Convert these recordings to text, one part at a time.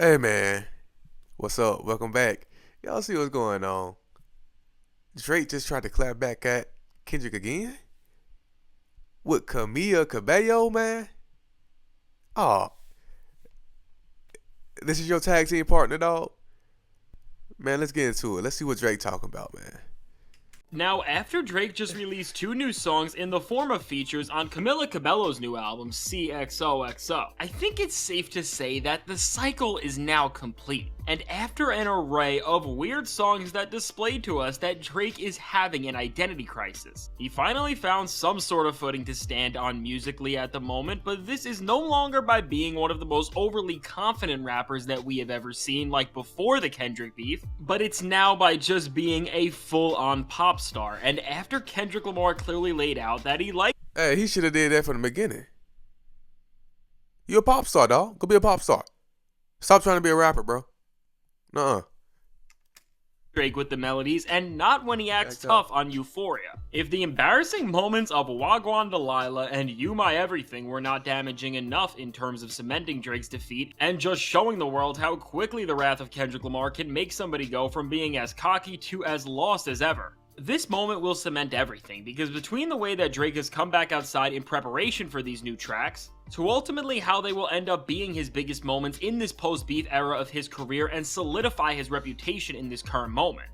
Hey man, what's up? Welcome back. Y'all see what's going on? Drake just tried to clap back at Kendrick again with Camilla Cabello, man. Oh, this is your tag team partner, dog. Man, let's get into it. Let's see what Drake talking about, man. Now, after Drake just released two new songs in the form of features on Camilla Cabello's new album, CXOXO, I think it's safe to say that the cycle is now complete. And after an array of weird songs that displayed to us that Drake is having an identity crisis, he finally found some sort of footing to stand on musically at the moment, but this is no longer by being one of the most overly confident rappers that we have ever seen, like before the Kendrick beef, but it's now by just being a full-on pop star. And after Kendrick Lamar clearly laid out that he liked Hey, he should have did that from the beginning. You a pop star, dog. Go be a pop star. Stop trying to be a rapper, bro. Nuh-uh. Drake with the melodies and not when he acts Act tough on Euphoria. If the embarrassing moments of Wagwan Delilah and You My Everything were not damaging enough in terms of cementing Drake's defeat and just showing the world how quickly the wrath of Kendrick Lamar can make somebody go from being as cocky to as lost as ever, this moment will cement everything, because between the way that Drake has come back outside in preparation for these new tracks, to ultimately how they will end up being his biggest moments in this post-beef era of his career and solidify his reputation in this current moment.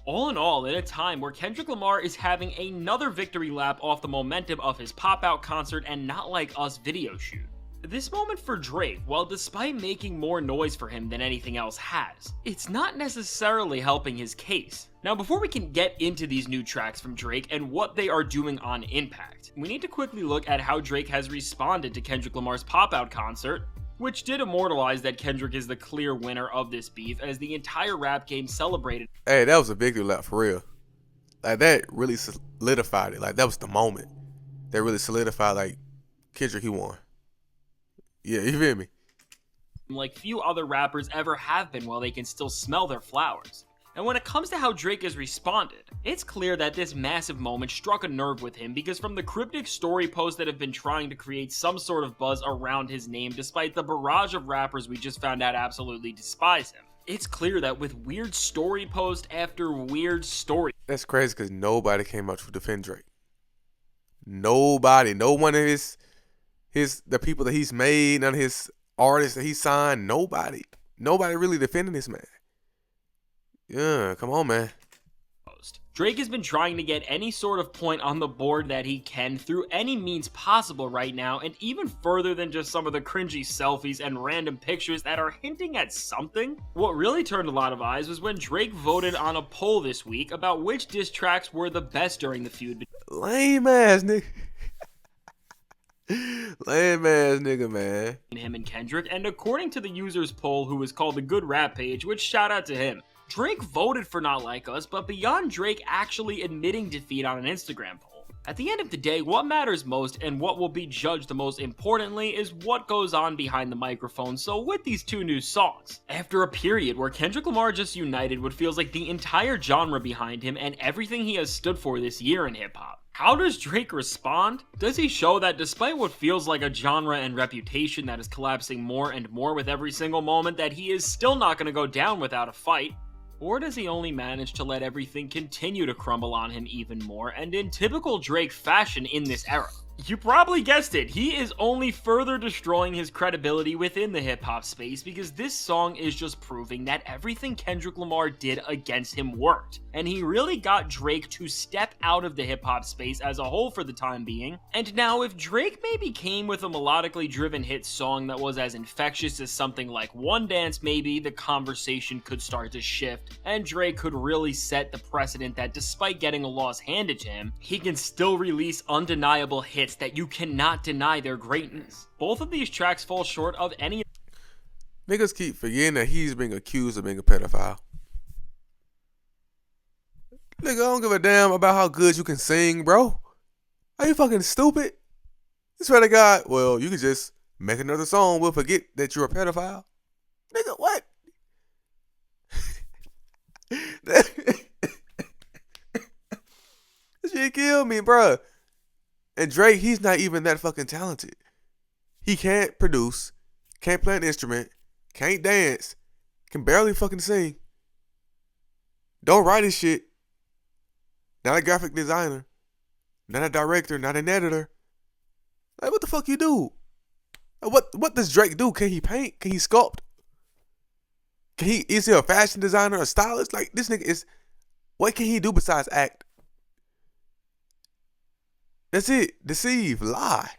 All in all, in a time where Kendrick Lamar is having another victory lap off the momentum of his pop-out concert and Not Like Us video shoot. This moment for Drake, while despite making more noise for him than anything else has, it's not necessarily helping his case. Now, before we can get into these new tracks from Drake and what they are doing on impact, we need to quickly look at how Drake has responded to Kendrick Lamar's pop-out concert, which did immortalize that Kendrick is the clear winner of this beef as the entire rap game celebrated. Hey, that was a victory lap for real. Like, that really solidified it. Like, that was the moment that really solidified, like, Kendrick, he won. Yeah, you feel me? Like few other rappers ever have been while they can still smell their flowers. And when it comes to how Drake has responded, it's clear that this massive moment struck a nerve with him, because from the cryptic story posts that have been trying to create some sort of buzz around his name despite the barrage of rappers we just found out absolutely despise him, it's clear that with weird story post after weird story. That's crazy because nobody came out to defend Drake. Nobody. No one of the people that he's made, none of his artists that he signed, nobody really defending this man. Yeah, come on, man. Drake has been trying to get any sort of point on the board that he can through any means possible right now, and even further than just some of the cringy selfies and random pictures that are hinting at something. What really turned a lot of eyes was when Drake voted on a poll this week about which diss tracks were the best during the feud. Lame ass nigga. Lame ass nigga, man. Him and Kendrick, and according to the user's poll, who is called the Good Rap Page, which shout out to him, Drake voted for Not Like Us, but beyond Drake actually admitting defeat on an Instagram poll. At the end of the day, what matters most and what will be judged the most importantly is what goes on behind the microphone. So with these two new songs, after a period where Kendrick Lamar just united what feels like the entire genre behind him and everything he has stood for this year in hip-hop, how does Drake respond? Does he show that despite what feels like a genre and reputation that is collapsing more and more with every single moment, that he is still not going to go down without a fight? Or does he only manage to let everything continue to crumble on him even more, and in typical Drake fashion in this era? You probably guessed it, he is only further destroying his credibility within the hip-hop space, because this song is just proving that everything Kendrick Lamar did against him worked, and he really got Drake to step out of the hip-hop space as a whole for the time being. And now, if Drake maybe came with a melodically driven hit song that was as infectious as something like One Dance, maybe the conversation could start to shift, and Drake could really set the precedent that despite getting a loss handed to him, he can still release undeniable hits that you cannot deny their greatness. Both of these tracks fall short of any. Niggas keep forgetting that he's being accused of being a pedophile. Nigga, I don't give a damn about how good you can sing, bro. Are you fucking stupid? I swear to God, well, you can just make another song. We'll forget that you're a pedophile. Nigga, what? This shit killed me, bro. And Drake, he's not even that fucking talented. He can't produce, can't play an instrument, can't dance, can barely fucking sing, don't write his shit, not a graphic designer, not a director, not an editor. Like, what the fuck you do? What does Drake do? Can he paint? Can he sculpt? Is he a fashion designer, a stylist? Like, this nigga is, what can he do besides act? That's it. Deceive, lie.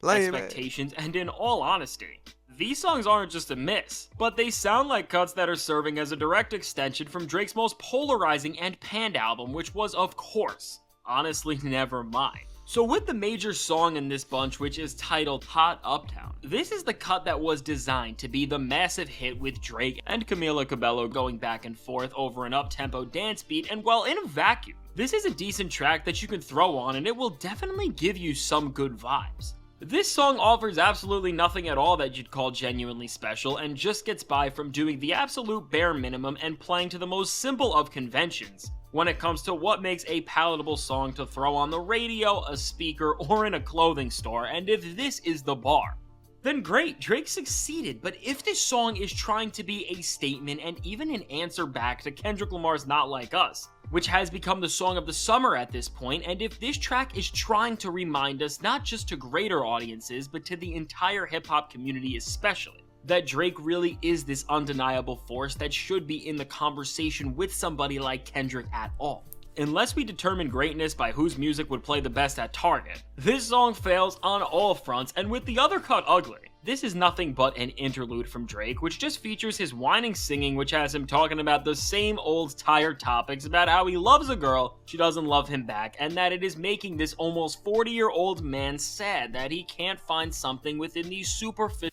Lame, expectations, and in all honesty, these songs aren't just a miss, but they sound like cuts that are serving as a direct extension from Drake's most polarizing and panned album, which was, of course, Honestly Nevermind. So with the major song in this bunch, which is titled Hot Uptown, this is the cut that was designed to be the massive hit with Drake and Camilla Cabello going back and forth over an up-tempo dance beat, and while in a vacuum, this is a decent track that you can throw on and it will definitely give you some good vibes. This song offers absolutely nothing at all that you'd call genuinely special and just gets by from doing the absolute bare minimum and playing to the most simple of conventions when it comes to what makes a palatable song to throw on the radio, a speaker, or in a clothing store, and if this is the bar, then great, Drake succeeded. But if this song is trying to be a statement and even an answer back to Kendrick Lamar's Not Like Us, which has become the song of the summer at this point, and if this track is trying to remind us not just to greater audiences, but to the entire hip-hop community especially, that Drake really is this undeniable force that should be in the conversation with somebody like Kendrick at all. Unless we determine greatness by whose music would play the best at Target, this song fails on all fronts, and with the other cut ugly, this is nothing but an interlude from Drake, which just features his whining singing, which has him talking about the same old tired topics about how he loves a girl, she doesn't love him back, and that it is making this almost 40-year-old man sad that he can't find something within these superficial.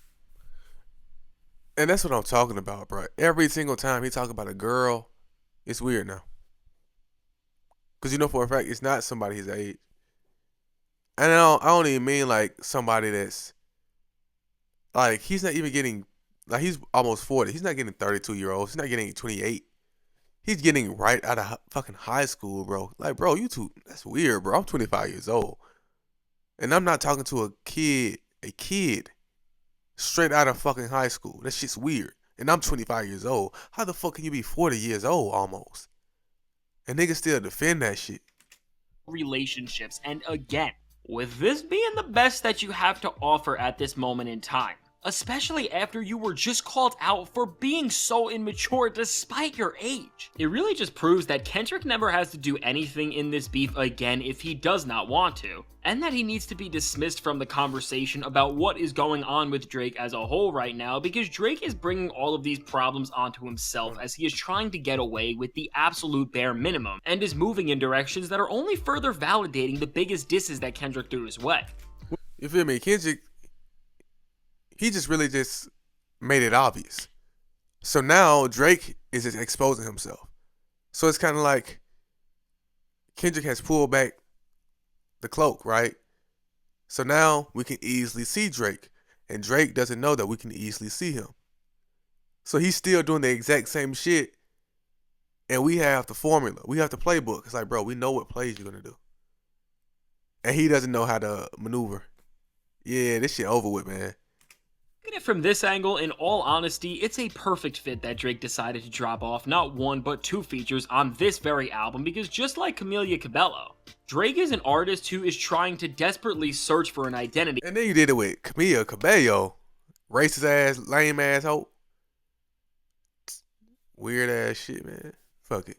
And that's what I'm talking about, bro. Every single time he talk about a girl, it's weird now. Because you know for a fact, it's not somebody his age. And I don't even mean like somebody that's, like, he's not even getting, like, he's almost 40. He's not getting 32-year-olds. He's not getting 28. He's getting right out of fucking high school, bro. Like, bro, you two, that's weird, bro. I'm 25 years old. And I'm not talking to a kid straight out of fucking high school. That shit's weird. And I'm 25 years old. How the fuck can you be 40 years old almost? And niggas still defend that shit. Relationships, and again, with this being the best that you have to offer at this moment in time, especially after you were just called out for being so immature despite your age. It really just proves that Kendrick never has to do anything in this beef again if he does not want to, and that he needs to be dismissed from the conversation about what is going on with Drake as a whole right now, because Drake is bringing all of these problems onto himself as he is trying to get away with the absolute bare minimum, and is moving in directions that are only further validating the biggest disses that Kendrick threw his way. You feel me? Kendrick, he just really just made it obvious. So now Drake is just exposing himself. So it's kind of like Kendrick has pulled back the cloak, right? So now we can easily see Drake. And Drake doesn't know that we can easily see him. So he's still doing the exact same shit. And we have the formula. We have the playbook. It's like, bro, we know what plays you're going to do. And he doesn't know how to maneuver. Yeah, this shit over with, man. Looking at it from this angle, in all honesty, it's a perfect fit that Drake decided to drop off not one but two features on this very album, because just like Camilla Cabello, Drake is an artist who is trying to desperately search for an identity. And then you did it with Camilla Cabello. Racist ass, lame ass hoe. Weird ass shit, man. Fuck it.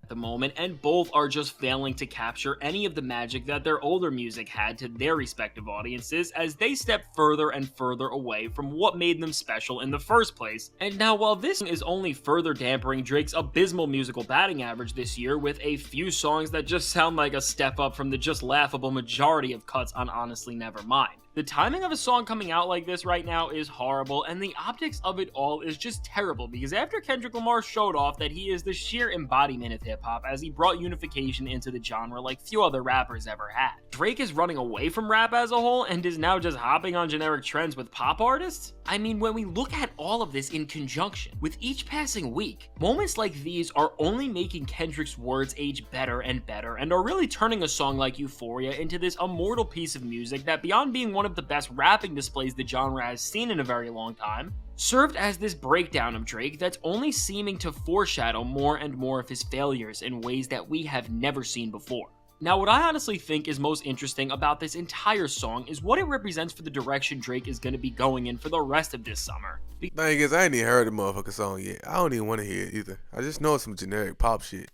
At the moment, and both are just failing to capture any of the magic that their older music had to their respective audiences as they step further and further away from what made them special in the first place. And now, while this is only further dampering Drake's abysmal musical batting average this year with a few songs that just sound like a step up from the just laughable majority of cuts on Honestly Nevermind, the timing of a song coming out like this right now is horrible, and the optics of it all is just terrible, because after Kendrick Lamar showed off that he is the sheer embodiment of hip-hop as he brought unification into the genre like few other rappers ever had, Drake is running away from rap as a whole and is now just hopping on generic trends with pop artists? I mean, when we look at all of this in conjunction, with each passing week, moments like these are only making Kendrick's words age better and better, and are really turning a song like Euphoria into this immortal piece of music that, beyond being one one of the best rapping displays the genre has seen in a very long time, served as this breakdown of Drake that's only seeming to foreshadow more and more of his failures in ways that we have never seen before. Now, what I honestly think is most interesting about this entire song is what it represents for the direction Drake is going to be going in for the rest of this summer. Thing is, I ain't even heard the motherfucking song yet. I don't even want to hear it either. I just know it's some generic pop shit.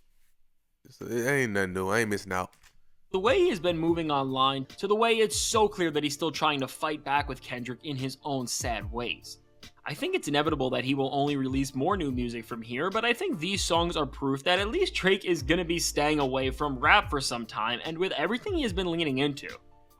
So it ain't nothing new. I ain't missing out. The way he has been moving online, to the way it's so clear that he's still trying to fight back with Kendrick in his own sad ways. I think it's inevitable that he will only release more new music from here, but I think these songs are proof that at least Drake is gonna be staying away from rap for some time, and with everything he has been leaning into,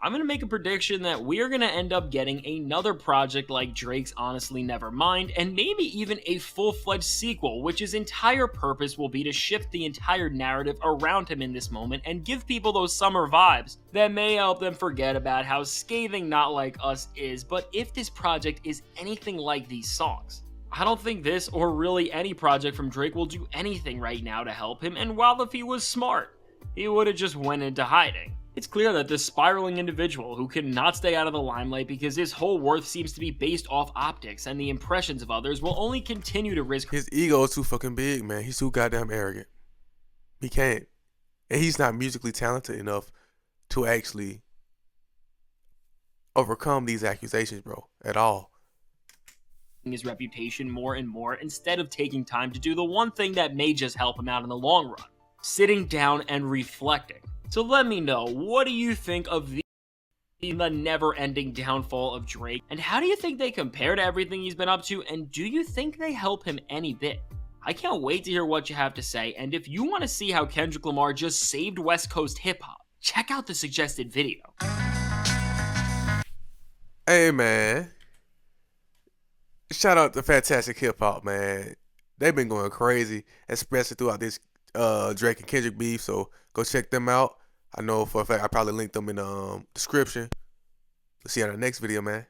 I'm gonna make a prediction that we are gonna end up getting another project like Drake's Honestly Nevermind, and maybe even a full-fledged sequel, which his entire purpose will be to shift the entire narrative around him in this moment and give people those summer vibes that may help them forget about how scathing Not Like Us is. But if this project is anything like these songs, I don't think this, or really any project from Drake, will do anything right now to help him, and while if he was smart, he would have just went into hiding. It's clear that this spiraling individual who cannot stay out of the limelight because his whole worth seems to be based off optics and the impressions of others will only continue to risk. His ego is too fucking big, man. He's too goddamn arrogant. He can't. And he's not musically talented enough to actually overcome these accusations, bro, at all. His reputation more and more instead of taking time to do the one thing that may just help him out in the long run, sitting down and reflecting. So let me know, what do you think of the never-ending downfall of Drake, and how do you think they compare to everything he's been up to, and do you think they help him any bit? I can't wait to hear what you have to say, and if you want to see how Kendrick Lamar just saved West Coast hip-hop, check out the suggested video. Hey, man. Shout out to Fantastic Hip Hop, man. They've been going crazy, especially throughout this Drake and Kendrick beef, so go check them out. I know for a fact I probably linked them in the description. We'll see you on the next video, man.